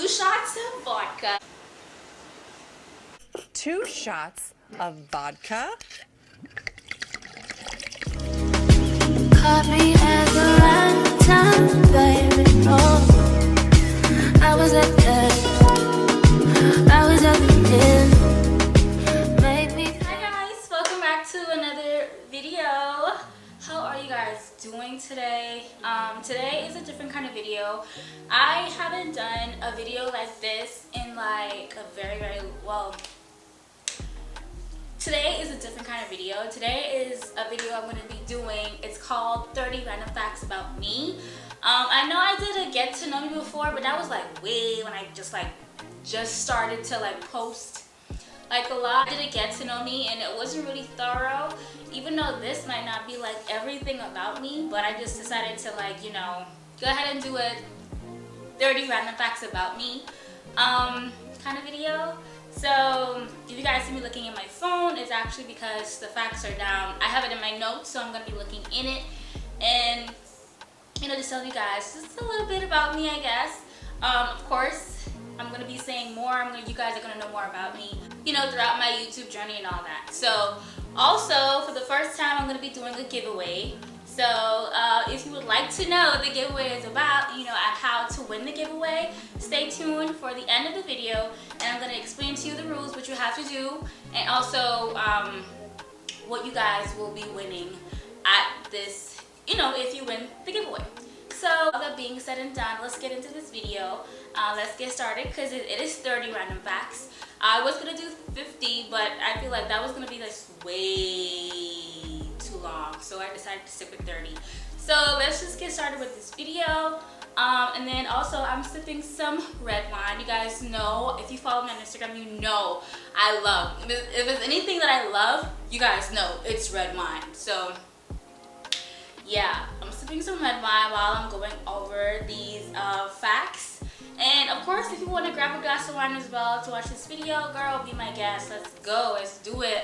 2 shots of vodka. 2 shots of vodka. Caught me at the right time, baby. Oh, I was at the end. Made me. Hi guys, welcome back to another video. How are you guys doing today? Today is a different kind of video. I haven't done a video like this in like a very well. Today is a different kind of video. Today is a video I'm going to be doing. It's called 30 Random Facts About Me. I know I did a get to know me before, but that was like way when I just started to like post like a lot. I did a get to know me and it wasn't really thorough, even though this might not be like everything about me, but I just decided to like, you know, go ahead and do a 30 Random Facts About Me kind of video. So if you guys see me looking at my phone, it's actually because the facts are down. I have it in my notes, so I'm going to be looking in it and, you know, just tell you guys just a little bit about me, I guess. Of course, I'm going to be saying more. You guys are going to know more about me, you know, throughout my YouTube journey and all that. So also, for the first time, I'm going to be doing a giveaway. So if you would like to know what the giveaway is about, you know, and how to win the giveaway, stay tuned for the end of the video, and I'm going to explain to you the rules, what you have to do, and also what you guys will be winning at this, you know, if you win the giveaway. So all that being said and done, let's get into this video. Let's get started because it is 30 random facts. I was going to do 50, but I feel like that was going to be like way too long, so I decided to stick with 30. So let's just get started with this video. And then also I'm sipping some red wine. You guys know, if you follow me on Instagram, you know I love, if it's anything that I love, you guys know it's red wine. So yeah, I'm sipping some red wine while I'm going over these facts. And of course, if you want to grab a glass of wine as well to watch this video, girl, be my guest. Let's go, let's do it.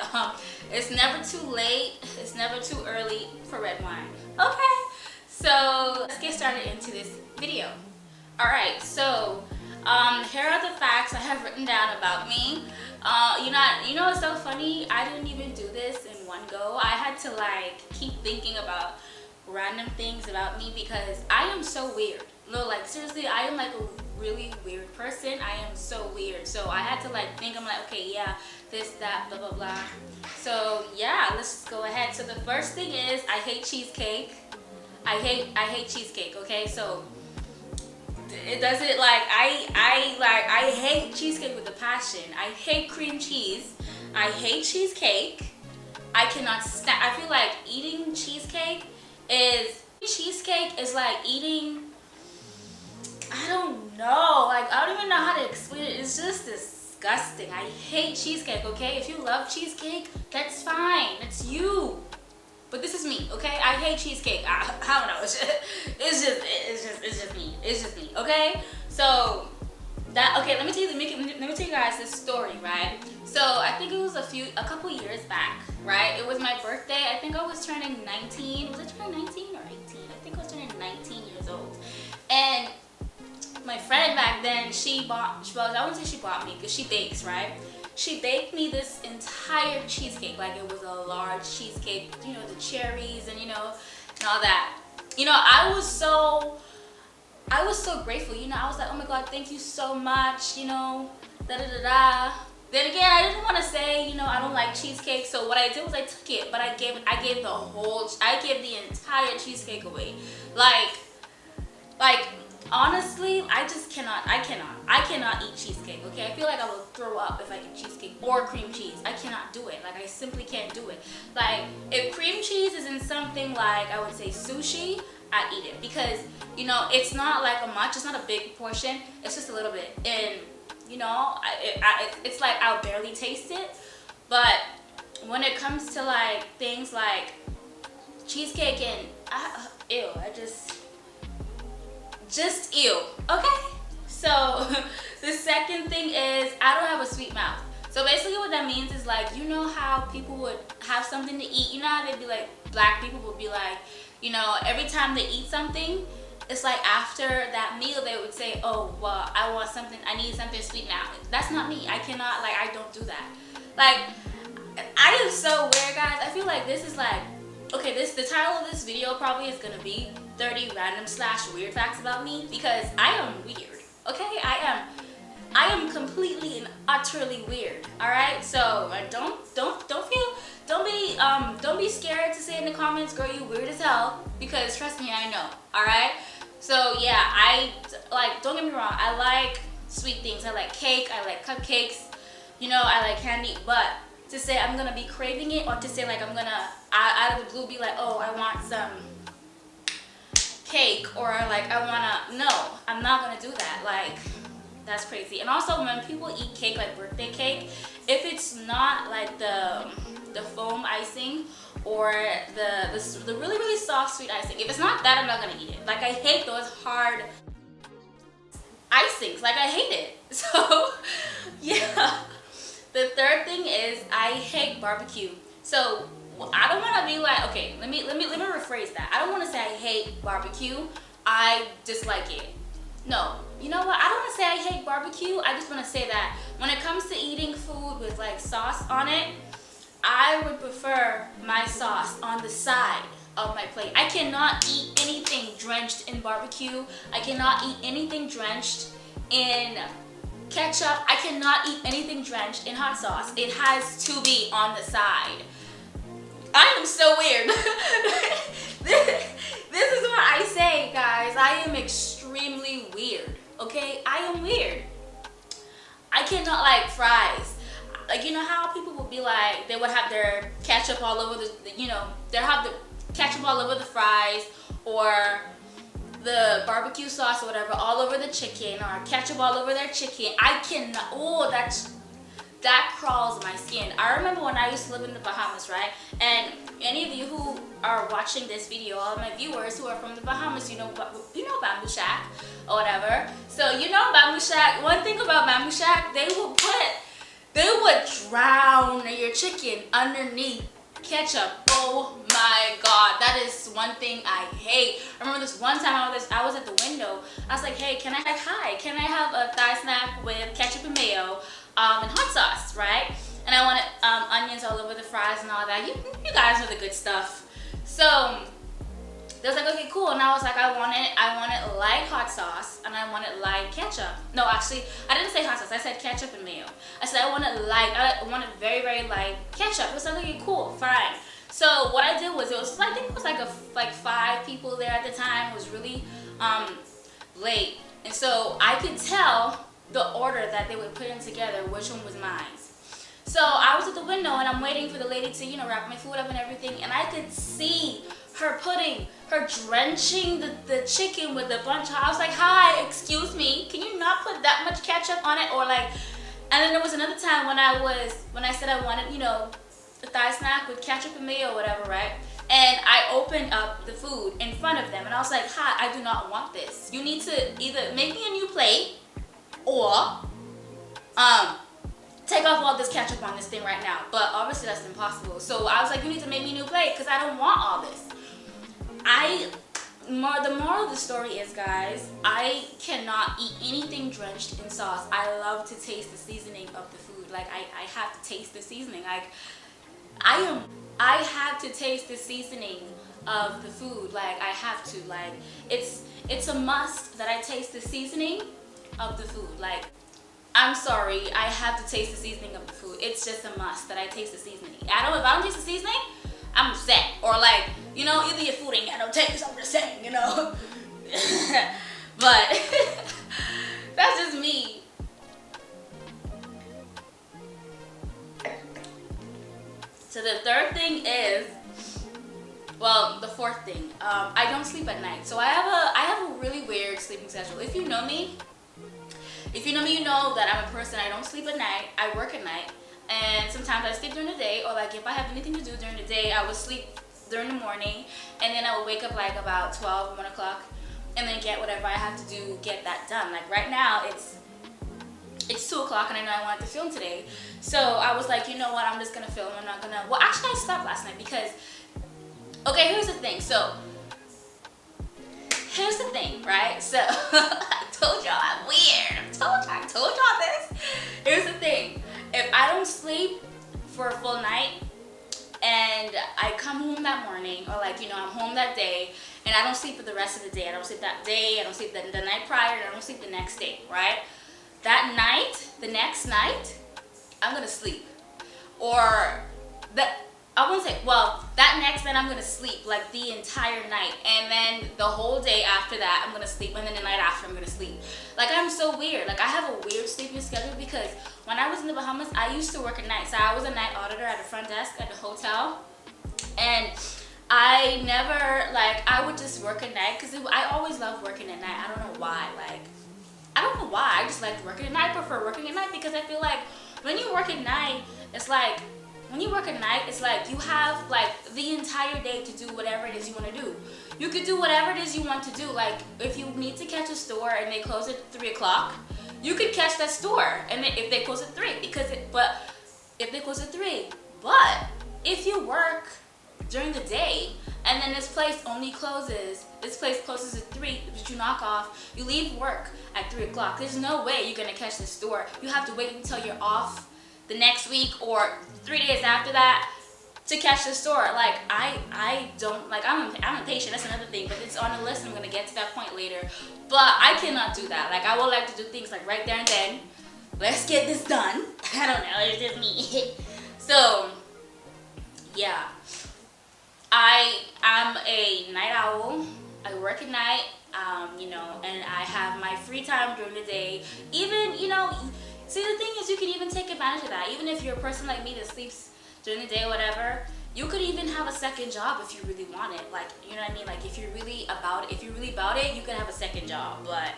It's never too late, it's never too early for red wine. Okay, so let's get started into this video. Alright, so here are the facts I have written down about me. You know what's so funny? I didn't even do this in one go. I had to like keep thinking about random things about me because I am so weird. No, like seriously, I am like a really weird person. I am so weird. So I had to like think, I'm like, okay, yeah, this, that, blah, blah, blah. So yeah, let's just go ahead. So the first thing is I hate cheesecake. I hate cheesecake, okay? So it doesn't like, I hate cheesecake with a passion. I hate cream cheese. I hate cheesecake. I cannot stand, I feel like eating cheesecake is like eating, I don't know, like I don't even know how to explain it. It's just disgusting. I hate cheesecake, okay? If you love cheesecake, that's fine, that's you. But this is me, okay? I hate cheesecake. I don't know. It's just me, okay? So that, okay, let me tell you guys this story, right? So I think it was a couple years back, right? It was my birthday. I think I was turning 19. Was I turning 19 or 18? I think I was turning 19 years old. And my friend back then, I wouldn't say she bought me because she bakes, right? She baked me this entire cheesecake, like it was a large cheesecake, you know, the cherries and, you know, and all that. You know, I was so grateful, you know. I was like, oh my God, thank you so much, you know, da-da-da-da. Then again, I didn't want to say, you know, I don't like cheesecake, so what I did was I took it, but I gave the entire cheesecake away. Like, honestly, I cannot eat cheesecake, okay? I feel like I will throw up if I eat cheesecake or cream cheese. I cannot do it. Like, I simply can't do it. Like, if cream cheese is in something like, I would say sushi, I eat it. Because, you know, it's not like it's not a big portion. It's just a little bit. And, you know, it's like I'll barely taste it. But when it comes to, like, things like cheesecake and, ew, just ew, okay? So the second thing is I don't have a sweet mouth. So basically what that means is, like, you know how people would have something to eat, you know how they'd be like, black people would be like, you know, every time they eat something, it's like after that meal they would say, oh well, I need something sweet now. That's not me. I cannot, like, I don't do that. Like, I am so weird, guys. I feel like this is like, okay, the title of this video probably is gonna be 30 random / weird facts about me, because I am weird. Okay, I am completely and utterly weird. All right, so don't be scared to say in the comments, girl, you weird as hell, because trust me, I know. All right, so yeah, I like, don't get me wrong, I like sweet things. I like cake, I like cupcakes, you know, I like candy, but to say I'm gonna be craving it, or to say like I'm gonna out of the blue be like, oh, I want some cake, or like no, I'm not gonna do that. Like, that's crazy. And also, when people eat cake, like birthday cake, if it's not like the foam icing or the really, really soft sweet icing, if it's not that, I'm not gonna eat it. Like, I hate those hard icings. Like, I hate it. So yeah. The third thing is I hate barbecue. So I don't want to be like, okay, let me rephrase that. I don't want to say I hate barbecue. I dislike it. No, you know what? I don't want to say I hate barbecue. I just want to say that when it comes to eating food with like sauce on it, I would prefer my sauce on the side of my plate. I cannot eat anything drenched in barbecue. I cannot eat anything drenched in ketchup. I cannot eat anything drenched in hot sauce. It has to be on the side. I am so weird. This is what I say, guys. I am extremely weird. Okay, I am weird. I cannot like fries. Like, you know how people would be like, they would have their ketchup all over they'll have the ketchup all over the fries, or the barbecue sauce or whatever all over the chicken, or ketchup all over their chicken. I cannot. Oh, that crawls my skin. I remember when I used to live in the Bahamas, right? And any of you who are watching this video, all of my viewers who are from the Bahamas, you know Bamboo Shack or whatever. So you know Bamboo Shack. One thing about Bamboo Shack, they would drown your chicken underneath ketchup. Oh my god, that is one thing I hate. I remember this one time I was at the window. I was like, hey, can I have a thigh snack with ketchup and mayo and hot sauce, right? And I wanted onions all over the fries and all that. You guys know the good stuff. So they was like, okay, cool. And I was like, I want it light hot sauce, and I want it light ketchup. No, actually, I didn't say hot sauce. I said ketchup and mayo. I said I want it light. I want it very, very light ketchup. It was like, okay, cool, fine. So what I did was, I think it was like 5 people there at the time. It was really late, and so I could tell the order that they would put in together, which one was mine. So I was at the window and I'm waiting for the lady to, wrap my food up and everything, and I could see her drenching the chicken with a bunch of, I was like, hi, excuse me, can you not put that much ketchup on it? Or like, and then there was another time when I said I wanted, a thigh snack with ketchup and mayo or whatever, right? And I opened up the food in front of them and I was like, hi, I do not want this. You need to either make me a new plate, or take off all this ketchup on this thing right now. But obviously that's impossible. So I was like, you need to make me a new plate because I don't want all this. The moral of the story is, guys, I cannot eat anything drenched in sauce. I love to taste the seasoning of the food. Like, I have to taste the seasoning. Like, I have to taste the seasoning of the food. Like, I have to. Like, it's a must that I taste the seasoning of the food. Like, I'm sorry, I have to taste the seasoning of the food. It's just a must that I taste the seasoning. If I don't taste the seasoning, I'm upset. Or like, either your food ain't got no taste, I'm just saying, But that's just me. So the third thing is, well, the fourth thing, I don't sleep at night. So I have a really weird sleeping schedule. If you know me, you know that I'm a person, I don't sleep at night, I work at night, and sometimes I sleep during the day, or like if I have anything to do during the day, I would sleep during the morning, and then I would wake up like about 12, 1 o'clock, and then get whatever I have to do, get that done. Like right now, it's 2 o'clock, and I know I wanted to film today, so I was like, you know what, I'm just gonna film. I'm not gonna, well, actually I slept last night because, okay, here's the thing. So here's the thing, right? So I told y'all I'm weird. I told y'all this. Here's the thing. If I don't sleep for a full night and I come home that morning, or like, you know, I'm home that day and I don't sleep for the rest of the day. I don't sleep that day, I don't sleep the night prior, and I don't sleep the next day, right? That night, the next night, I'm gonna sleep. Or I wouldn't say, well, that next night I'm gonna sleep like the entire night, and then the whole day after that I'm gonna sleep, and then the night after I'm gonna sleep. Like, I'm so weird. Like, I have a weird sleeping schedule because when I was in the Bahamas, I used to work at night. So I was a night auditor at the front desk at the hotel, and I never, like, I would just work at night because I always loved working at night. I don't know why. Like, I don't know why. I just like working at night. I prefer working at night because I feel like when you work at night, it's like, when you work at night, it's like you have like the entire day to do whatever it is you want to do. You could do whatever it is you want to do. Like, if you need to catch a store and they close at 3 o'clock, you could catch that store. And if they close at 3, if they close at 3, but if you work during the day and then this place closes at 3, but you knock off, you leave work at 3 o'clock, there's no way you're gonna catch the store. You have to wait until you're off the next week or 3 days after that to catch the store. Like, I don't, like, I'm impatient, that's another thing, but it's on the list. I'm gonna get to that point later, but I cannot do that. Like, I would like to do things like right there and then. Let's get this done. I don't know, it's just me. So yeah, I'm a night owl. I work at night, you know, and I have my free time during the day. Even, you know, see, the thing is, you can even take advantage of that. Even if you're a person like me that sleeps during the day or whatever, you could even have a second job if you really want it. Like, you know what I mean? Like, if you're really about it, you could have a second job. But,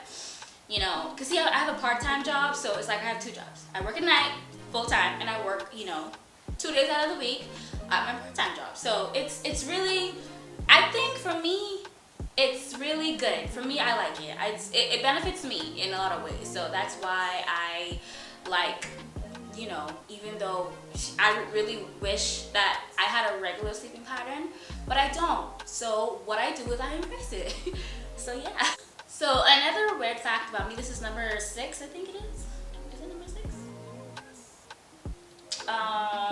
you know, because see, I have a part-time job, so it's like I have 2 jobs. I work at night, full-time, and I work, you know, 2 days out of the week at my part-time job. So it's really, I think for me, it's really good. For me, I like it. It benefits me in a lot of ways. So that's why I like, you know, even though I really wish that I had a regular sleeping pattern, but I don't. So what I do is I embrace it. So yeah. So another weird fact about me, this is number 6, I think it is. Is it number 6?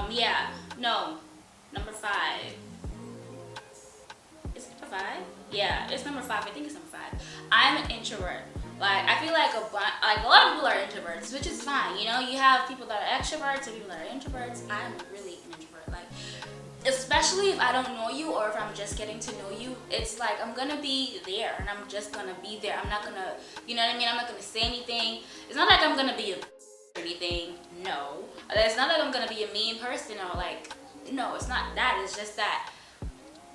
Yeah, no, number 5. Is it number 5? Yeah, it's number 5. I think it's number 5. I'm an introvert. Like, I feel like a lot of people are introverts, which is fine. You know, you have people that are extroverts and people that are introverts. I'm really an introvert. Like, especially if I don't know you or if I'm just getting to know you, it's like I'm gonna be there and I'm just gonna be there. I'm not gonna, you know what I mean? I'm not gonna say anything. It's not like I'm gonna be a or anything. No. It's not like I'm gonna be a mean person or like, no, it's not that. It's just that,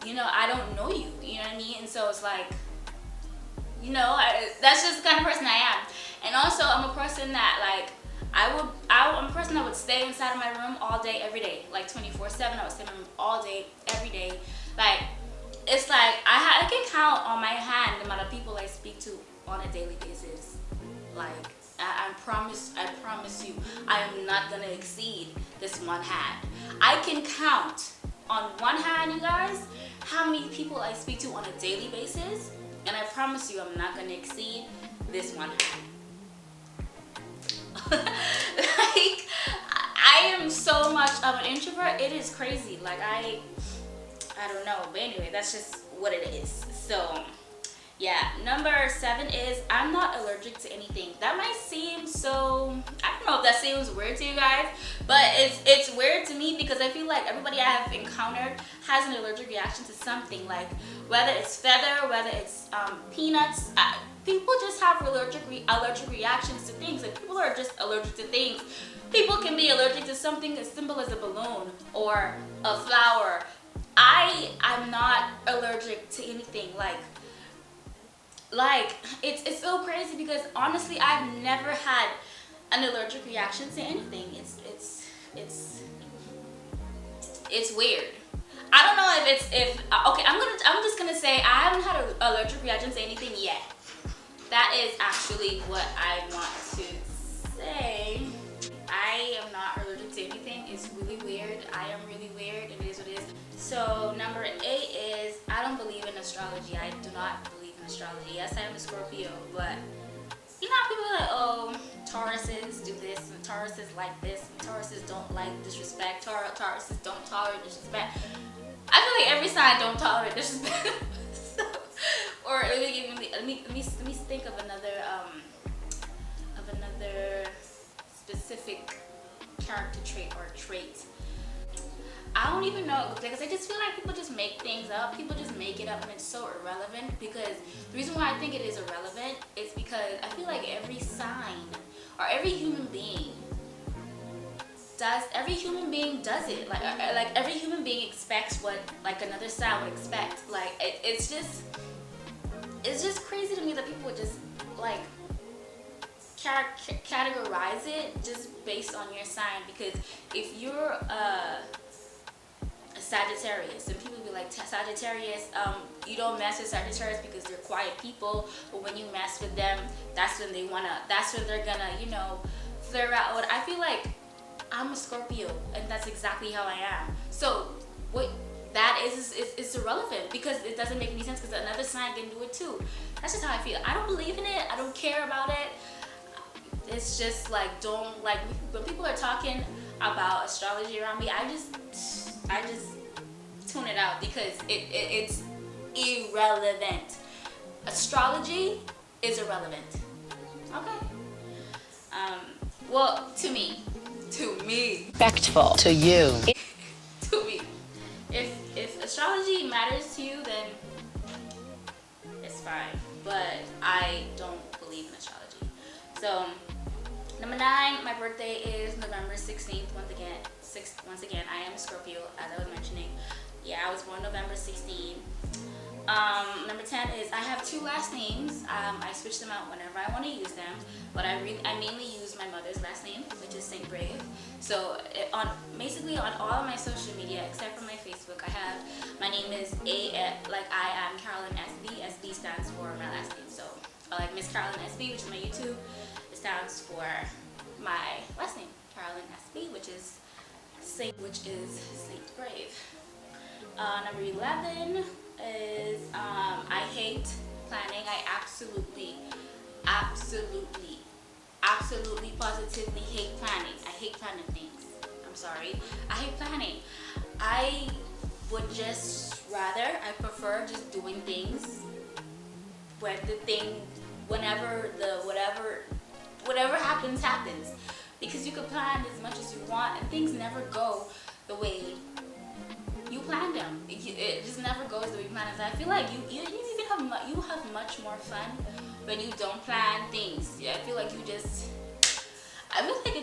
you know, I don't know you. You know what I mean? And so it's like, you know, that's just the kind of person I am. And also, I'm a person that, like, I'm a person that would stay inside of my room all day, every day. Like, 24/7, I would stay in my room all day, every day. Like, it's like, I can count on my hand the amount of people I speak to on a daily basis. Like, I promise you, I am not gonna exceed this one hand. I can count on one hand, you guys, how many people I speak to on a daily basis. And I promise you, I'm not gonna exceed this one hand. Like, I am so much of an introvert. It is crazy. Like, I don't know. But anyway, that's just what it is. So, yeah. Number 7 is I'm not allergic to anything. That might seem so, I don't know if that seems weird to you guys, but it's weird to me because I feel like everybody I have encountered has an allergic reaction to something. Like, whether it's feather, whether it's peanuts, people just have allergic reactions to things. Like, people are just allergic to things. People can be allergic to something as simple as a balloon or a flower. I'm not allergic to anything. Like it's so crazy because honestly, I've never had an allergic reaction to anything. It's weird. I don't know if okay, I'm just gonna say I haven't had an allergic reaction to anything yet. That is actually what I want to say. I am not allergic to anything. It's really weird. I am really weird. It is what it is. So number 8 is I don't believe in astrology. I do not believe in astrology. Yes, I am a Scorpio, but you know how people are like, oh, Tauruses do this, and Tauruses like this, and Tauruses don't like disrespect. Tauruses don't tolerate disrespect. I feel like every sign don't tolerate disrespect. Or let me think of another specific character trait or trait. I don't even know, because I just feel like people just make things up. People just make it up, and it's so irrelevant. Because the reason why I think it is irrelevant is because I feel like every sign or every human being does it. Like every human being expects what like another sign would expect. Like it's just crazy to me that people would just like categorize it just based on your sign. Because if you're a Sagittarius, and people be like, Sagittarius, you don't mess with Sagittarius because they're quiet people, but when you mess with them, that's when they're gonna, you know, flare out. But I feel like I'm a Scorpio, and that's exactly how I am. So what that is irrelevant, because it doesn't make any sense, because another sign can do it too. That's just how I feel. I don't believe in it. I don't care about it. It's just like, don't, like, when people are talking about astrology around me, I just tune it out, because it's irrelevant. Astrology is irrelevant. Okay. Well, to me. Respectful to you. To me. If astrology matters to you, then it's fine. But I don't believe in astrology. So, number 9, my birthday is November 16th. Once again, I am a Scorpio, as I was mentioning. Yeah, I was born November 16th. Number 10 is I have 2 last names. I switch them out whenever I want to use them, but I mainly use my mother's last name, which is Saint Brave. So basically on all of my social media, except for my Facebook, I have, my name is I am Carolynsb. SB stands for my last name. So like Mscarolynsb, which is my YouTube, it stands for my last name, Carolynsb, which is Saint Brave. Number 11 is I hate planning. I absolutely, positively hate planning. I hate planning things. I'm sorry. I hate planning. I would just rather, I prefer just doing things when whatever happens. Because you can plan as much as you want, and things never go the way you plan them. It just never goes the way you plan it. So I feel like you have much more fun when you don't plan things. I feel like it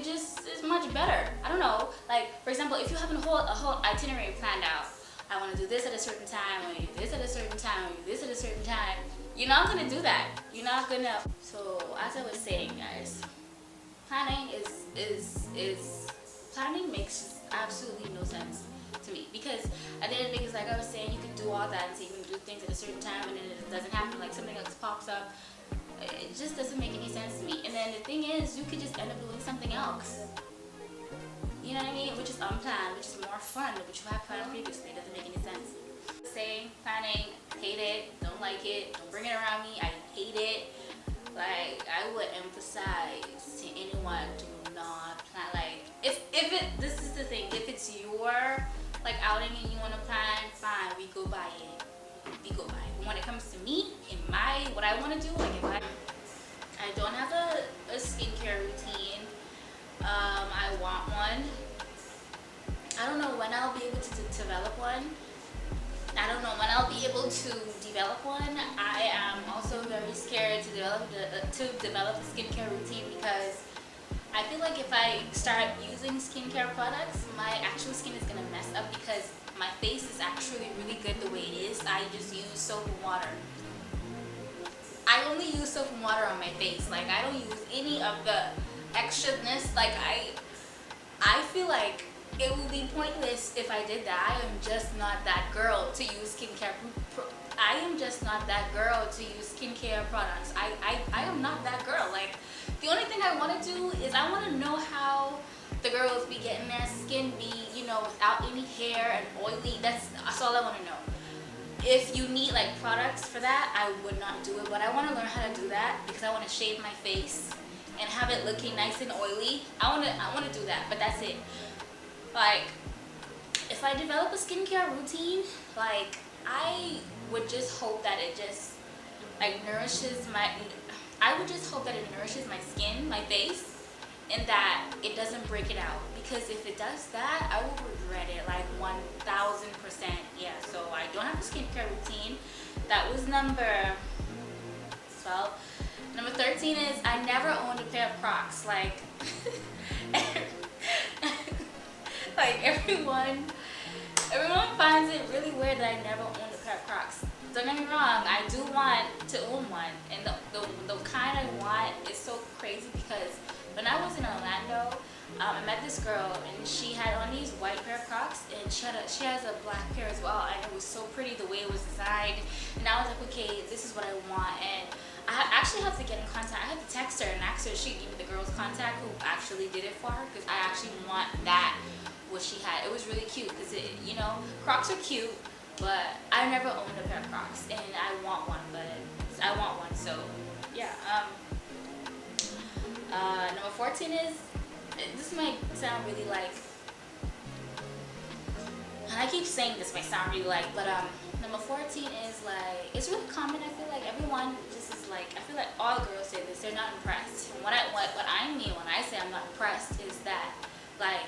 just is much better. I don't know. Like, for example, if you have a whole itinerary planned out, I want to do this at a certain time, I want to do this at a certain time, I want to do this at a certain time. You're not gonna do that. You're not gonna. So as I was saying, guys, planning planning makes absolutely no sense to me, because at the end of the day, it's like I was saying, you can do all that and say you can do things at a certain time, and then it doesn't happen, like something else pops up. It just doesn't make any sense to me. And then the thing is, you could just end up doing something else, you know what I mean, which is unplanned, which is more fun, which you have planned previously. It doesn't make any sense. Saying planning, hate it, don't like it, don't bring it around me, I hate it. Like, I would emphasize to anyone, do not plan. Like, this is the thing, if it's your like outing and you want to plan, fine, we go by it. But when it comes to me and what I want to do, like, if I don't have a skincare routine, I want one. I don't know when I'll be able to develop one. I am also very scared to develop a skincare routine, because I feel like if I start using skincare products, my actual skin is gonna mess up, because my face is actually really good the way it is. I just use soap and water. I only use soap and water on my face. Like, I don't use any of the extraness. Like, I feel like it would be pointless if I did that. I am just not that girl to use skincare. I am just not that girl to use skincare products. I am not that girl. Like, the only thing I want to do is I want to know how the girls be getting their skin be, you know, without any hair and oily. That's all I want to know. if you need like products for that, I would not do it, but I want to learn how to do that because I want to shave my face and have it looking nice and oily. I want to do that, but that's it. Like, if I develop a skincare routine, like, I would just hope that it just like nourishes my, I would just hope that it nourishes my skin, my face, and that it doesn't break it out, because if it does that, I will regret it like 1000%. Yeah, so I don't have a skincare routine. That was number 12. Number 13 is I never owned a pair of Crocs. Like, like everyone finds it really weird that I never owned a pair of Crocs. Don't get me wrong, I do want to own one, and the kind I want is so crazy because when I was in Orlando, I met this girl and she had on these white pair of Crocs, and she has a black pair as well, and it was so pretty the way it was designed. And I was like, okay, this is what I want. And I actually have to get in contact. I had to text her and ask her if she gave me the girl's contact who actually did it for her, because I actually want that what she had. It was really cute because you know, Crocs are cute, but I never owned a pair of Crocs, and I want one. But I want one, so yeah. Number 14 is, this might sound really like, and I keep saying this might sound really like, but number 14 is like, it's really common. I feel like everyone just is like, I feel like all girls say this, they're not impressed. And what I mean when I say I'm not impressed is that, like,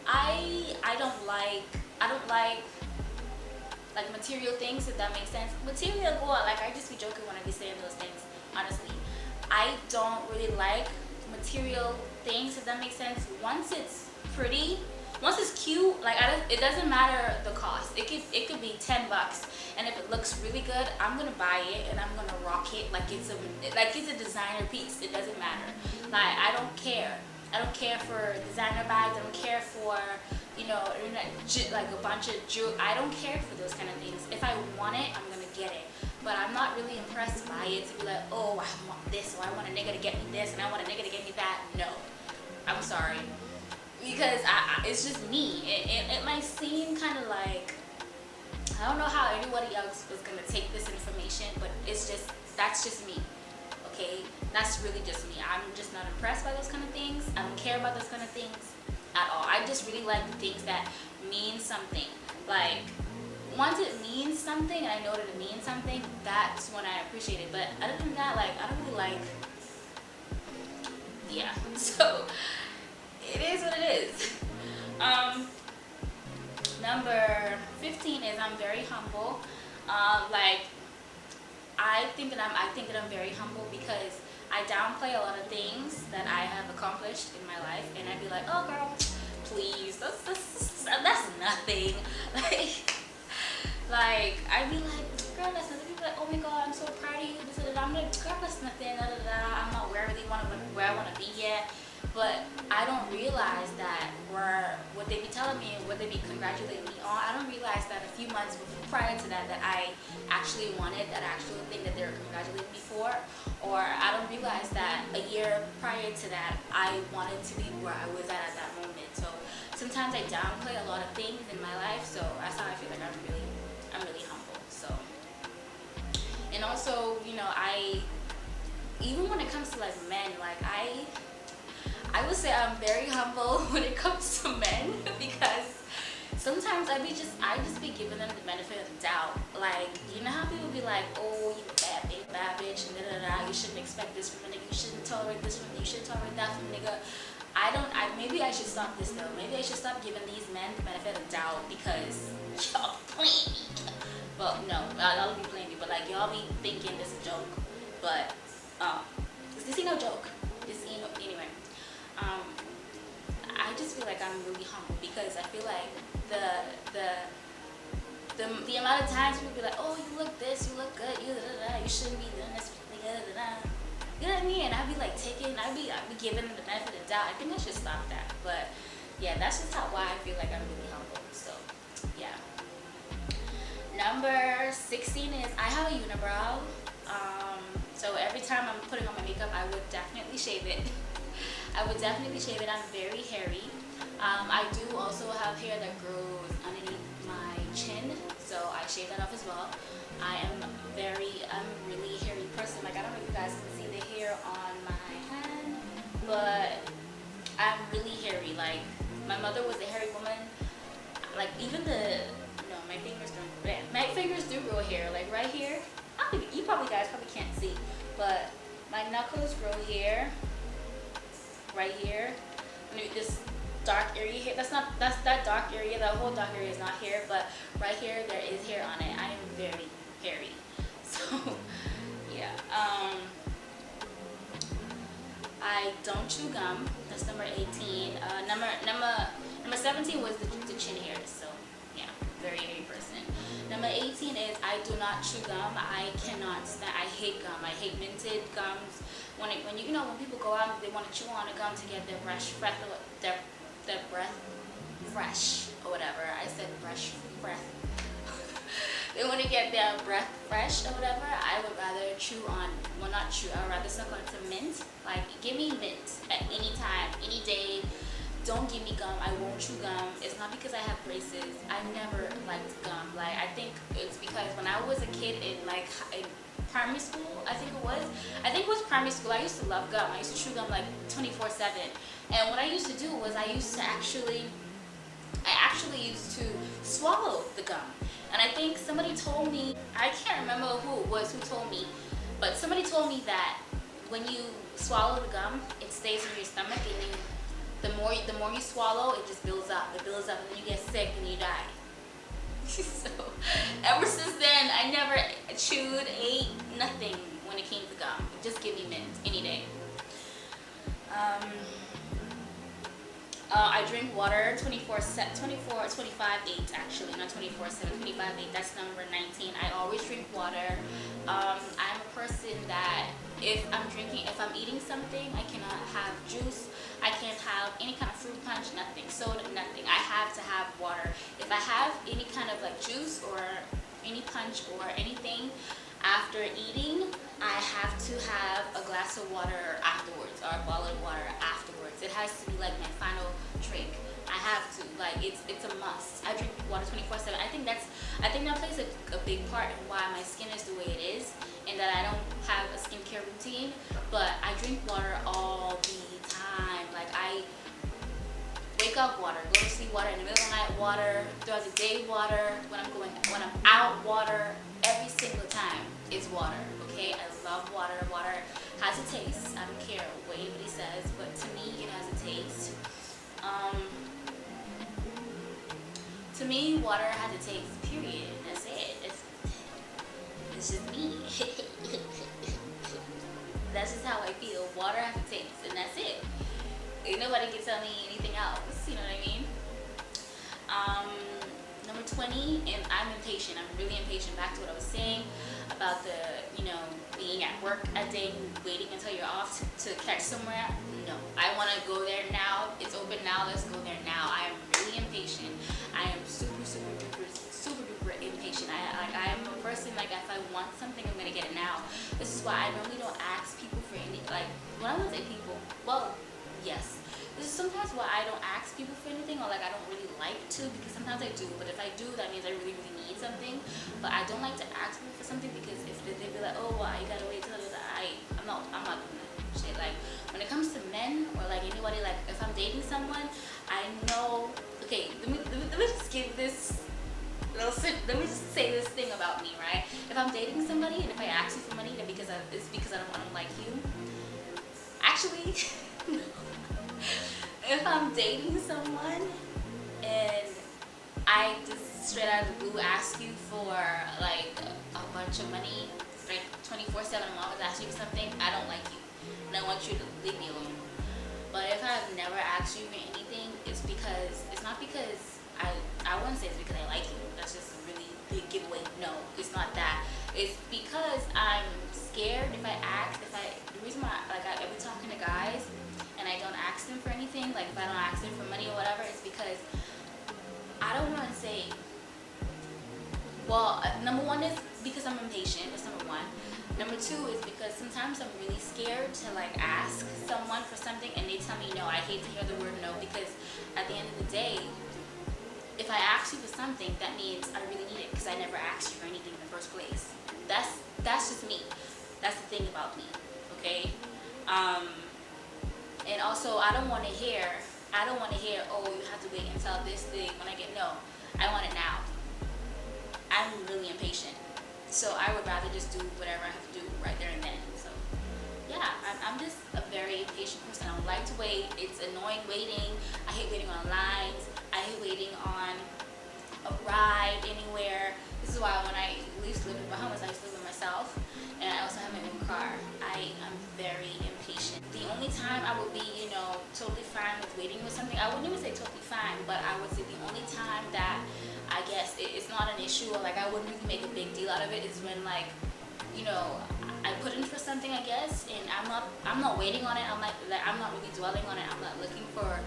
I don't like material things, if that makes sense. Material, well, like, I just be joking when I be saying those things, honestly. I don't really like material things, if that makes sense. Once it's pretty, once it's cute, like, it doesn't matter the cost. It could be $10, and if it looks really good, I'm gonna buy it and I'm gonna rock it like it's a designer piece. It doesn't matter. Like, I don't care. I don't care for designer bags. I don't care for, you know, like a bunch of jewelry. I don't care for those kind of things. If I want it, I'm gonna get it. But I'm not really impressed by it to be like, oh, I want this, or I want a nigga to get me this, and I want a nigga to get me that. No, I'm sorry, because it's just me. It might seem kind of like, I don't know how anybody else was gonna take this information, but that's just me. Okay, that's really just me. I'm just not impressed by those kind of things. I don't care about those kind of things at all. I just really like the things that mean something. Like, once it means something and I know that it means something, that's when I appreciate it. But other than that, like, I don't really like, yeah. So it is what it is. Number 15 is I'm very humble. Like, I think that I'm very humble because I downplay a lot of things that I have accomplished in my life, and I'd be like, oh girl, please, that's nothing. Like, I'd be like, girl, that's nothing. People like, oh my god, I'm so proud of you. I'm like, girl, that's nothing. I'm not where I want to be yet. But I don't realize that what they be telling me and what they be congratulating me on, I don't realize that a few months prior to that I actually wanted that actual thing that they were congratulating me for. Or I don't realize that a year prior to that I wanted to be where I was at that moment. So sometimes I downplay a lot of things in my life, so that's how I feel like I'm really humble. So, and also, you know, even when it comes to like men, like I would say I'm very humble when it comes to men because sometimes I just be giving them the benefit of the doubt. Like, you know how people be like, oh, you a bad bitch, and you shouldn't expect this from a nigga, you shouldn't tolerate this from a nigga, you shouldn't tolerate that from a nigga. Maybe I should stop this though. Maybe I should stop giving these men the benefit of the doubt because y'all playing me. Well, no, y'all be playing me, but like, y'all be thinking this is a joke. But, this ain't no joke. Anyway. I just feel like I'm really humble because I feel like the amount of times people be like, oh, you look this, you look good, you shouldn't be doing this, you know what I mean? And I'd be like I'd be giving them the benefit of the doubt. I think I should stop that. But yeah, that's just why I feel like I'm really humble. So yeah. Number 16 is I have a unibrow. So every time I'm putting on my makeup, I would definitely shave it. I would definitely shave it. I'm very hairy. I do also have hair that grows underneath my chin, so I shave that off as well. I'm a really hairy person. Like, I don't know if you guys can see the hair on my hand, but I'm really hairy. Like, my mother was a hairy woman. Like, even my fingers do grow hair. Like, right here, you guys probably can't see, but my knuckles grow hair right here. This dark area here, that's that dark area, that whole dark area is not hair, but right here there is hair on it. I am very hairy. So yeah. I don't chew gum. That's number 18. Number 17 was the chin hairs. So yeah, very hairy person. Number 18 is I do not chew gum. I cannot stand. I hate gum. I hate minted gums. When people go out, they want to chew on a gum to get their breath fresh or whatever. I said breath. They want to get their breath fresh or whatever. I would rather I would rather suck on some mint. Like, give me mint at any time, any day. Don't give me gum. I won't chew gum. It's not because I have braces. I never liked gum. Like, I think it's because when I was a kid in primary school, I think it was primary school, I used to love gum. I used to chew gum like 24/7. And what I used to do was I actually used to swallow the gum. And I think somebody told me, I can't remember who it was who told me, but somebody told me that when you swallow the gum, it stays in your stomach, and the more you swallow, it just builds up, and then you get sick and you die. So ever since then, I never chewed, ate, nothing when it came to gum. Just give me mint any day. I drink water 25/8 actually, not 24/7, 25/8. That's number 19. I always drink water. I'm a person that if I'm eating something, I cannot have juice. I can't have any kind of fruit punch, nothing, soda, nothing. I have to have water. If I have any kind of like juice or any punch or anything after eating, I have to have a glass of water afterwards or a bottle of water afterwards. It has to be like my final drink. I have to, like, it's a must. I drink water 24/7. I think that plays a big part in why my skin is the way it is, and that I don't have a skincare routine. But I drink water all the time. Like, I wake up water, go to sleep water, in the middle of the night water, throughout the day water, when I'm out water, every single time it's water. Okay, I love water. Water has a taste. I don't care what anybody says, but to me it has a taste. To me, water has a taste, period. That's it. It's just me. That's just how I feel. Water has a taste, and that's it. Ain't nobody can tell me anything else. You know what I mean? Number 20, and I'm impatient. I'm really impatient. Back to what I was saying about being at work a day, waiting until you're off to catch somewhere. No, I want to go there now. It's open now. Let's go there now. I am really impatient. I am super duper impatient. I am a person, like, if I want something, I'm gonna get it now. This is why I normally don't ask people for any, like, when I would say people, well, yes. This is sometimes why I don't ask people for anything, or like I don't really like to, because sometimes I do, but if I do, that means I really need something. But I don't like to ask people for something, because if they'd be like, oh, well, you gotta wait till I'm not doing that shit. Like, when it comes to men or like anybody, like if I'm dating someone, I know, okay, let me just give this let me just say this thing about me, right? If I'm dating somebody and if I ask you for money, then it's because I don't like you. Actually, no. If I'm dating someone and I just straight out of the blue ask you for like a bunch of money, like 24/7, I'm always asking you for something, I don't like you, and I want you to leave me alone. But if I've never asked you for anything, it's not because I wouldn't say it's because I like you. That's just a really big giveaway. No, it's not that. It's because I'm scared if I ask. The reason why, like, I be talking to guys and I don't ask them for anything, like if I don't ask them for money or whatever, it's because I don't want to say. Well, number one is because I'm impatient. That's number one. Number two is because sometimes I'm really scared to like ask someone for something and they tell me hear the word no, because at the end of the day, if I ask you for something, that means I really need it, because I never asked you for anything in the first place. That's just me. That's the thing about me, okay? And also, I don't want to hear, oh, you have to wait until this thing when I get no. I want it now. I'm really impatient. So I would rather just do whatever I have to do right there and then. So yeah, I'm just a very impatient person. I don't like to wait. It's annoying waiting. I hate waiting on lines. I hate waiting on a ride anywhere. This is why when I used to live in Bahamas, I used to live by myself, and I also have my own car. I am very impatient. The only time I would be, you know, totally fine with waiting with something, I wouldn't even say totally fine, but I would say the only time that I guess it's not an issue, or like I wouldn't really make a big deal out of it, is when, like, you know, I put in for something, I guess, and I'm not waiting on it. I'm not really dwelling on it. I'm not looking for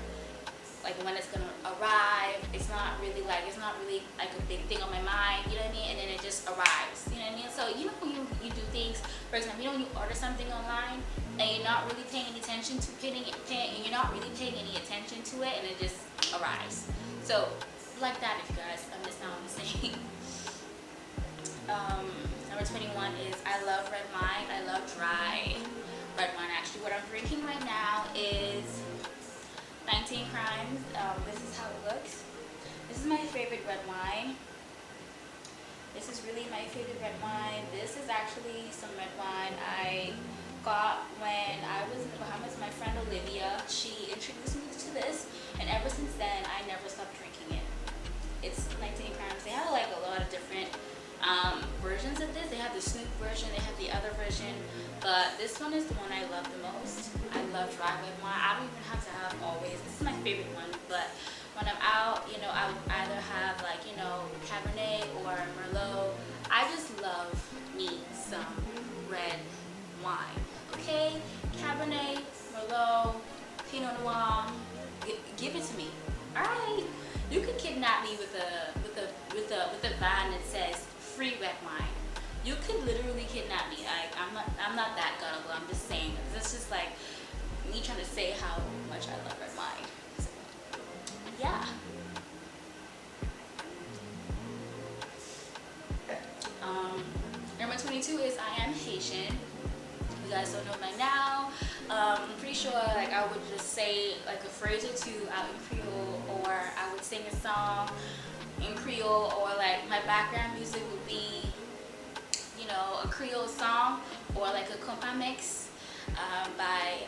like when it's gonna arrive. It's not really like a big thing on my mind, you know what I mean? And then it just arrives, you know what I mean? So you know when you do things, for example, you know when you order something online and you're not really paying any attention to and you're not really paying any attention to it, and it just arrives. So like that, if you guys understand what I'm saying. Number 21 is I love red wine. I love dry red wine. Actually, what I'm drinking right now is 19 Crimes. This is how it looks. This is my favorite red wine. This is really my favorite red wine. This is actually some red wine I got when I was in the Bahamas. My friend Olivia, she introduced me to this, and ever since then I never stopped drinking it. It's 19 Crimes. They have like a lot of different versions of this. They have the Snoop version, they have the other version, but this one is the one I love the most. I love dry red wine. I don't even have to have always. This is my favorite one, but when I'm out, you know, I would either have like, you know, Cabernet or Merlot. I just love me some red wine. Okay, Cabernet, Merlot, Pinot Noir. Give it to me. All right. You can kidnap me with a van that says free red wine. You could literally kidnap me. I'm not that gullible. I'm just saying. This is just like me trying to say how much I love red wine. So, yeah. Number 22 is I am Haitian. You guys don't know by now. I'm pretty sure like I would just say like a phrase or two out in Creole, or I would sing a song in Creole, or like my background music would be, you know, a Creole song, or like a compa mix by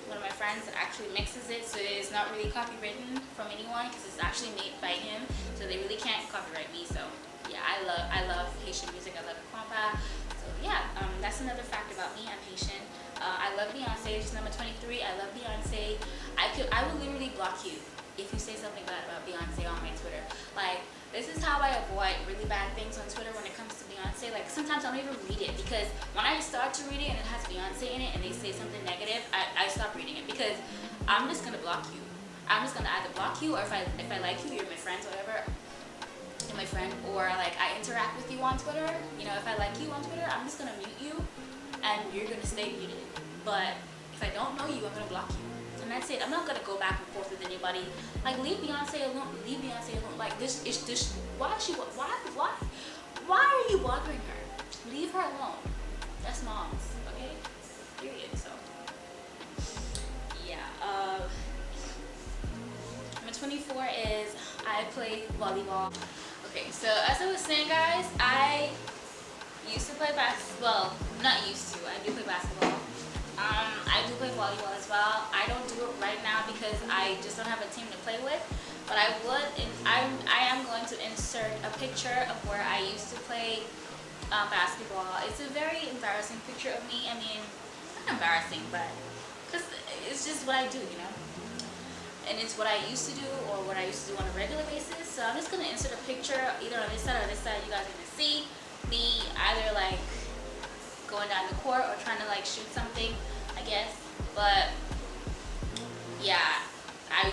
one of my friends that actually mixes it, so it's not really copywritten from anyone because it's actually made by him, so they really can't copyright me. So yeah, I love Haitian music. I love compa. So yeah, that's another fact about me. I'm Haitian. I love Beyonce. She's number 23. I love Beyonce. I would literally block you if you say something bad about Beyonce on my Twitter. Like, this is how I avoid really bad things on Twitter when it comes to Beyonce. Like, sometimes I don't even read it, because when I start to read it and it has Beyonce in it and they say something negative, I stop reading it, because I'm just gonna block you. I'm just gonna either block you, or if I like you, you're my friends, whatever. You're my friend, or like I interact with you on Twitter. You know, if I like you on Twitter, I'm just gonna mute you, and you're gonna stay muted. But if I don't know you, I'm gonna block you, and that's it. I'm not gonna go back and forth with anybody. Like, leave Beyonce alone. Leave Beyonce alone. Like, this is this. Why are you bothering her? Leave her alone. That's moms, okay? Period. So yeah. Number 24 is I play volleyball. Okay, so as I was saying, guys, I used to play basketball. Not used to. I do play basketball. I do play volleyball as well. I don't do it right now because I just don't have a team to play with. But I would, and I am going to insert a picture of where I used to play basketball. It's a very embarrassing picture of me. I mean, not embarrassing, but because it's just what I do, you know. And it's what I used to do, or what I used to do on a regular basis. So I'm just gonna insert a picture either on this side or this side. You guys are gonna see me either like going down the court or trying to like shoot something, I guess. But yeah, I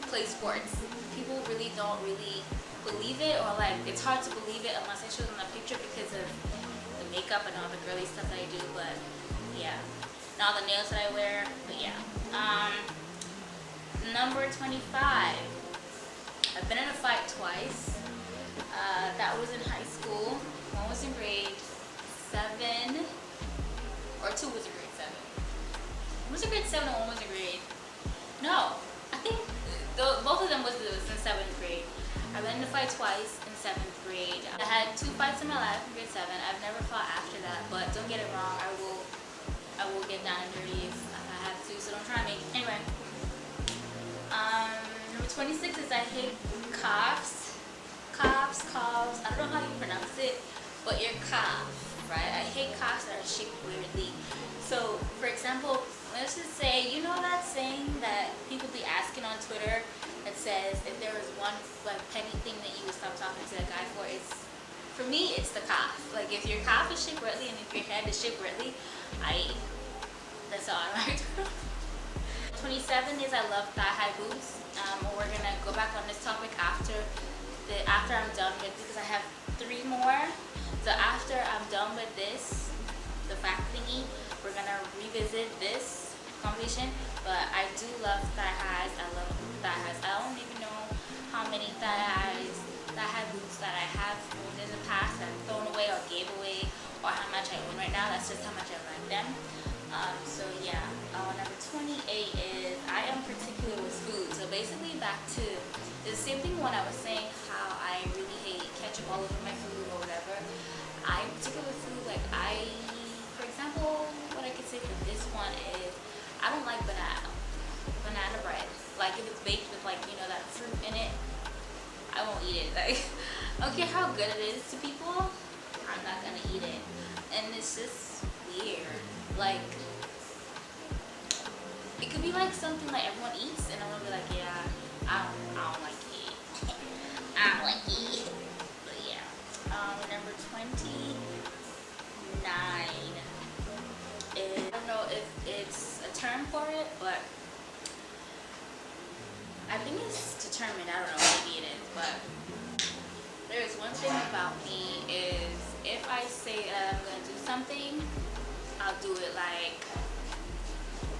play sports. People really don't really believe it, or like it's hard to believe it unless I show them a picture because of the makeup and all the girly stuff that I do. But yeah, and all the nails that I wear. But yeah, Number 25. I've been in a fight twice. That was in high school. One was in grade 7, or 2 was in grade 7. One was in grade 7 and one was in grade. No, I think both of them was in 7th grade. I've been in a fight twice in 7th grade. I had 2 fights in my life in grade 7. I've never fought after that, but don't get it wrong. I will get down and dirty if I have to. So don't try me. Anyway. Number 26 is I hate coughs. Coughs. I don't know how you pronounce it, but your cough, right? I hate coughs that are shaped weirdly. So, for example, let's just say, you know that saying that people be asking on Twitter that says if there was one like petty thing that you would stop talking to a guy for, for me it's the cough. Like if your cough is shaped weirdly and if your head is shaped weirdly, that's all I'm right. 27 is I love thigh-high boots. We're gonna go back on this topic after I'm done with, because I have 3 more. So after I'm done with this, the fact thingy, we're gonna revisit this conversation. But I do love thigh highs. I love thigh highs. I don't even know how many thigh high boots that I have owned in the past that I've thrown away or gave away, or how much I own right now. That's just how much I like them. So yeah, number 28 is I am particular with food. So basically back to the same thing when I was saying how I really hate ketchup all over my food or whatever. I'm particular with food. Like for example, what I could say for this one is I don't like banana bread. Like if it's baked with like, you know, that fruit in it, I won't eat it. Like I don't care how good it is to people, I'm not gonna eat it. And it's just weird. Like it could be like something like everyone eats and I'm gonna be like, yeah, I don't like it. I don't like it. But yeah. Number 29 is, I don't know if it's a term for it, but I think it's determined. I don't know, maybe it is, but there's one thing about me is if I say that I'm gonna do something, I'll do it. Like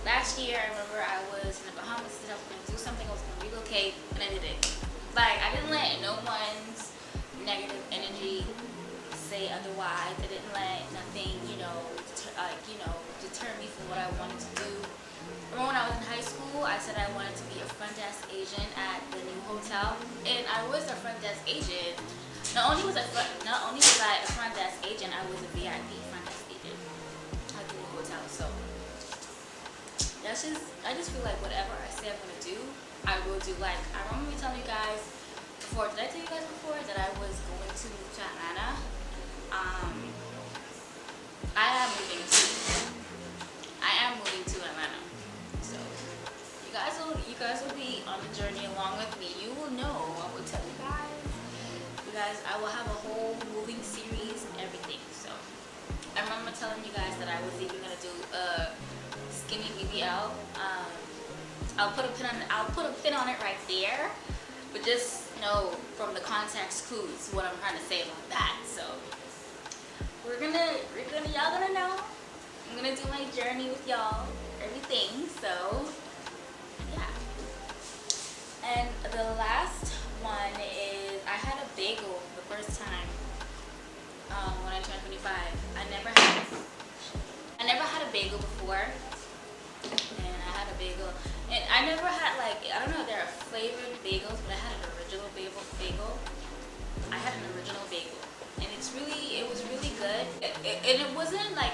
last year, I remember I was in the Bahamas and I was gonna do something, I was gonna relocate, and I did it. Like I didn't let no one's negative energy say otherwise. I didn't let nothing, deter me from what I wanted to do. Remember when I was in high school, I said I wanted to be a front desk agent at the new hotel, and I was a front desk agent. Not only was I a front desk agent, I was a VIP front desk agent at the new hotel. So I just feel like whatever I say I'm gonna do, I will do. Like I remember telling you guys before. Did I tell you guys before that I was going to move to Atlanta? I am moving to Atlanta. So you guys will be on the journey along with me. You will know. I will tell you guys. I will have a whole moving series and everything. So I remember telling you guys that I was even gonna do a skinny BBL. I'll put a pin on it right there. But just know from the context clues what I'm trying to say about that. So y'all gonna know. I'm gonna do my journey with y'all, everything. So yeah. And the last one is I had a bagel for the first time when I turned 25. I never had a bagel before, and I had a bagel. And I never had, like, I don't know if there are flavored bagels, but I had an original bagel. I had an original bagel, and it was really good. It wasn't like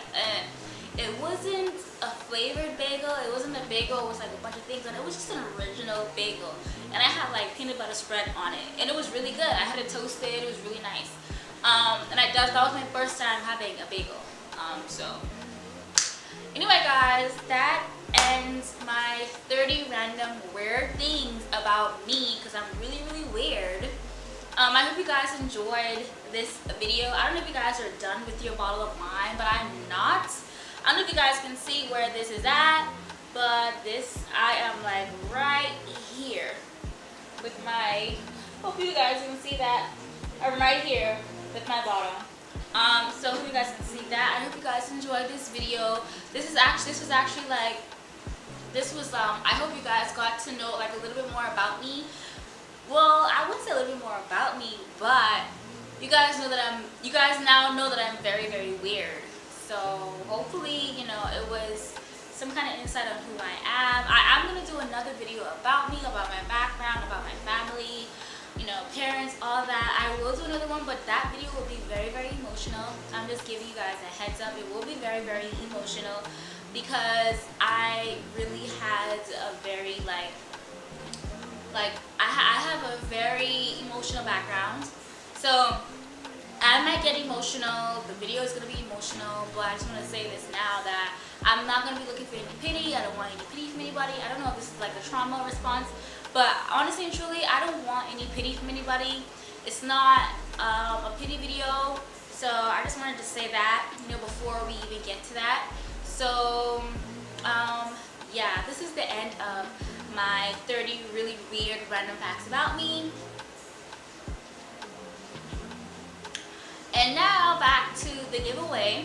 it wasn't a flavored bagel. It wasn't a bagel with like a bunch of things on it. It was just an original bagel, and I had like peanut butter spread on it, and it was really good. I had it toasted. It was really nice. And that was my first time having a bagel. So anyway, guys, that ends my 30 random weird things about me, because I'm really weird. I hope you guys enjoyed this video. I don't know if you guys are done with your bottle of wine, but I'm not. I don't know if you guys can see where this is at, but I am like right here with my, hope you guys can see that. I'm right here with my bottle. So I hope you guys can see that. I hope you guys enjoyed this video. I hope you guys got to know like a little bit about me. Well, I wouldn't say a little bit more about me, but you guys now know that I'm very, very weird. So hopefully, you know, it was some kind of insight on who I am. I'm gonna do another video about me, about my background, about my family, you know, parents, all that. I will do another one, but that video will be very, very emotional. I'm just giving you guys a heads up. It will be very, very emotional because I really had a very I have a very emotional background. So I might get emotional, the video is going to be emotional, but I just want to say this now that I'm not going to be looking for any pity. I don't want any pity from anybody. I don't know if this is like a trauma response, but honestly and truly, I don't want any pity from anybody. It's not a pity video, so I just wanted to say that, you know, before we even get to that. So, yeah, this is the end of my 30 really weird random facts about me. And now back to the giveaway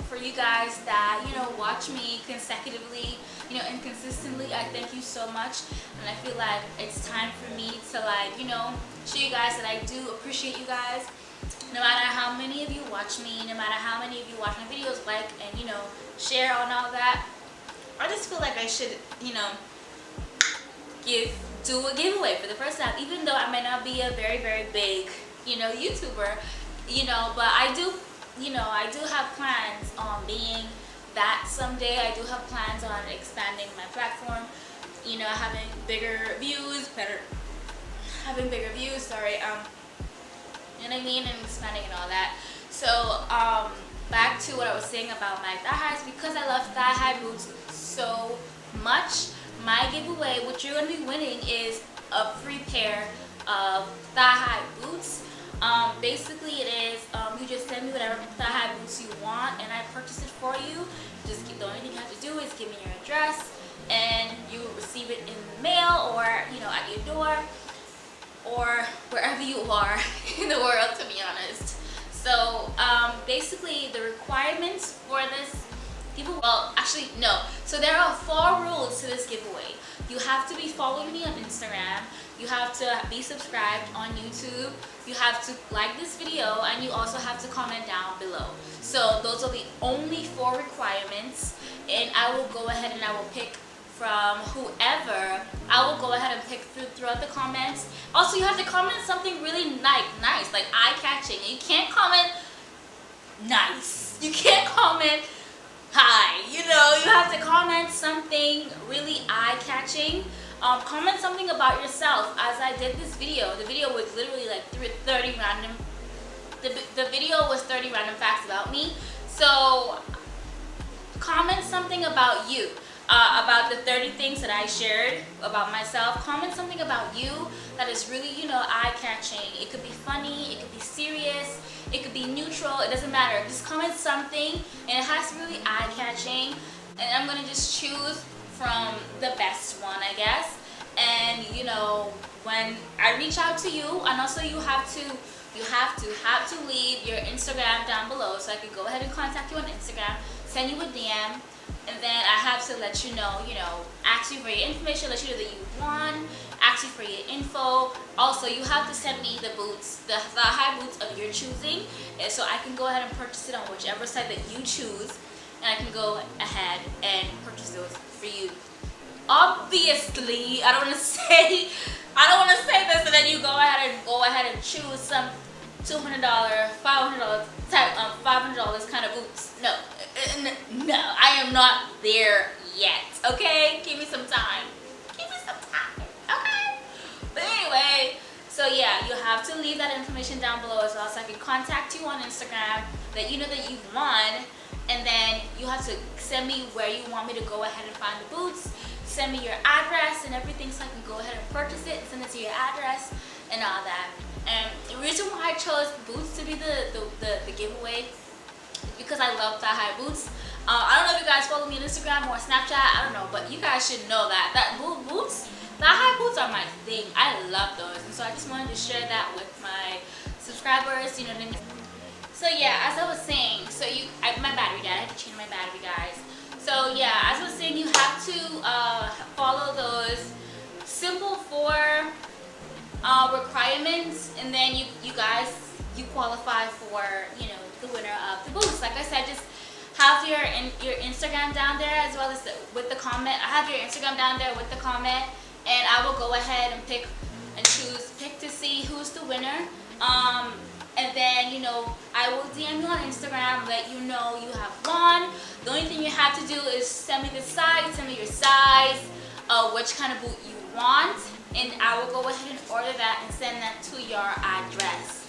for you guys that, you know, watch me consecutively, you know, and consistently. I thank you so much, and I feel like it's time for me to, like, you know, show you guys that I do appreciate you guys. No matter how many of you watch me, no matter how many of you watch my videos, like and, you know, share on all that, I just feel like I should, you know, do a giveaway for the first time, even though I may not be a very, very big, you know, YouTuber. You know, but I do have plans on being that someday. I do have plans on expanding my platform, you know, having bigger views, sorry, you know what I mean, and expanding and all that. So, back to what I was saying about my thigh highs. Because I love thigh high boots so much, my giveaway, what you're going to be winning, is a free pair of thigh high boots. Basically it is, you just send me whatever thigh high boots you want and I purchase it for you. The only thing you have to do is give me your address and you will receive it in the mail, or, you know, at your door, or wherever you are in the world, to be honest. So, basically the requirements for this giveaway, well, actually, no. So there are 4 rules to this giveaway. You have to be following me on Instagram. You have to be subscribed on YouTube. You have to like this video, and you also have to comment down below. So those are the only 4 requirements, and I will go ahead and I will pick from whoever. I will go ahead and pick throughout the comments. Also, you have to comment something really nice, like eye-catching. You can't comment nice. You can't comment hi. You know, you have to comment something really eye-catching. Comment something about yourself, as I did this video. The video was literally like 30 random. The video was 30 random facts about me. So comment something about you, about the 30 things that I shared about myself. Comment something about you that is really, you know, eye-catching. It could be funny, it could be serious, it could be neutral. It doesn't matter. Just comment something, and it has to be really eye-catching. And I'm gonna just choose from the best one, I guess. And, you know, when I reach out to you, and also you have to leave your Instagram down below, so I could go ahead and contact you on Instagram, send you a DM, and then I have to let you know, ask you for your information, let you know that you won, ask you for your info. Also, you have to send me the boots, the high boots of your choosing, and so I can go ahead and purchase it on whichever site that you choose, and I can go ahead and purchase those for you. Obviously, I don't want to say this, and then you go ahead and choose some $200, $500 type $500 kind of boots. No, I am not there yet. Okay, give me some time. Okay. But anyway, so yeah, you have to leave that information down below as well, so I can contact you on Instagram, that you know that you've won, and then you have to send me where you want me to go ahead and find the boots. Send me your address and everything, so I can go ahead and purchase it, send it to your address and all that. And the reason why I chose boots to be the giveaway is because I love thigh-high boots. I don't know if you guys follow me on Instagram or Snapchat, I don't know, but you guys should know that boots, thigh-high boots are my thing. I love those, and so I just wanted to share that with my subscribers, you know what I mean? So yeah, as I was saying, my battery died. I had to change my battery, guys. So yeah, as I was saying, you have to follow those simple 4 requirements, and then you guys qualify for, you know, the winner of the boost. Like I said, just have your Instagram down there, as well as with the comment. I have your Instagram down there with the comment, and I will go ahead and pick to see who's the winner. And then, you know, I will DM you on Instagram, let you know you have won. The only thing you have to do is send me the size, send me your size, which kind of boot you want, and I will go ahead and order that and send that to your address.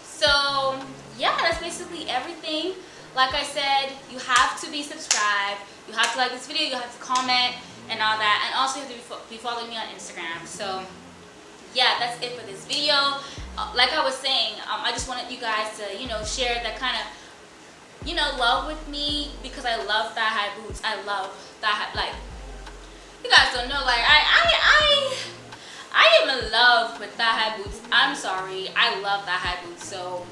So yeah, that's basically everything. Like I said, you have to be subscribed, you have to like this video, you have to comment and all that, and also you have to be following me on Instagram. So yeah, that's it for this video. Like I was saying, I just wanted you guys to, you know, share that kind of, you know, love with me, because I love thigh-high boots. I love thigh-high, like, you guys don't know, like, I am in love with thigh-high boots. I'm sorry, I love thigh-high boots. So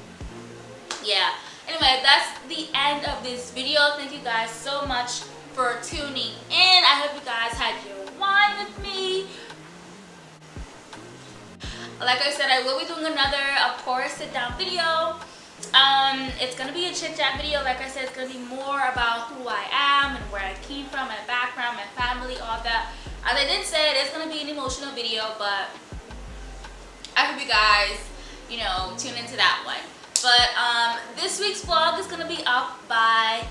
yeah, anyway, that's the end of this video. Thank you guys so much for tuning in. I hope you guys had your wine with me. Like I said, I will be doing another, of course, sit-down video. It's gonna be a chit-chat video. Like I said, it's gonna be more about who I am and where I came from, my background, my family, all that. As I did say, it's gonna be an emotional video, but I hope you guys, you know, tune into that one. But this week's vlog is gonna be up by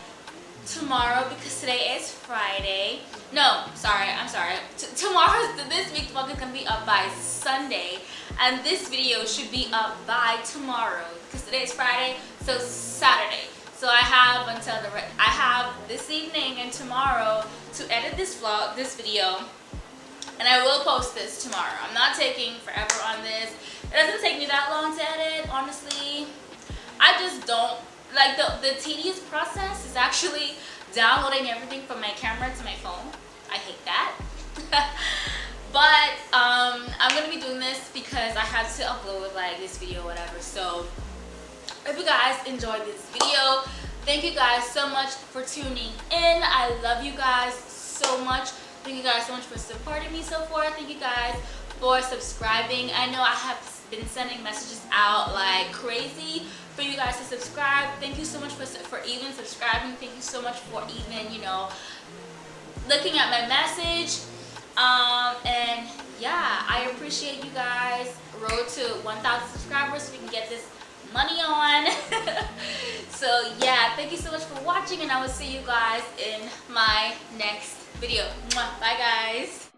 tomorrow, because today is Friday. No, sorry, I'm sorry. This week's vlog is gonna be up by Sunday, and this video should be up by tomorrow, because today is Friday, so Saturday. So I have this evening and tomorrow to edit this video, and I will post this tomorrow. I'm not taking forever on this. It doesn't take me that long to edit, honestly. I just don't like the tedious process is actually downloading everything from my camera to my phone. I hate that. But I'm gonna be doing this because I have to upload like this video or whatever. So if you guys enjoyed this video, thank you guys so much for tuning in. I love you guys so much. Thank you guys so much for supporting me so far. Thank you guys for subscribing. I know I have been sending messages out like crazy for you guys to subscribe. Thank you so much for even subscribing. Thank you so much for even, you know, looking at my message. And yeah, I appreciate you guys. Road to 1,000 subscribers so we can get this money on. So yeah, thank you so much for watching, and I will see you guys in my next video. Bye guys.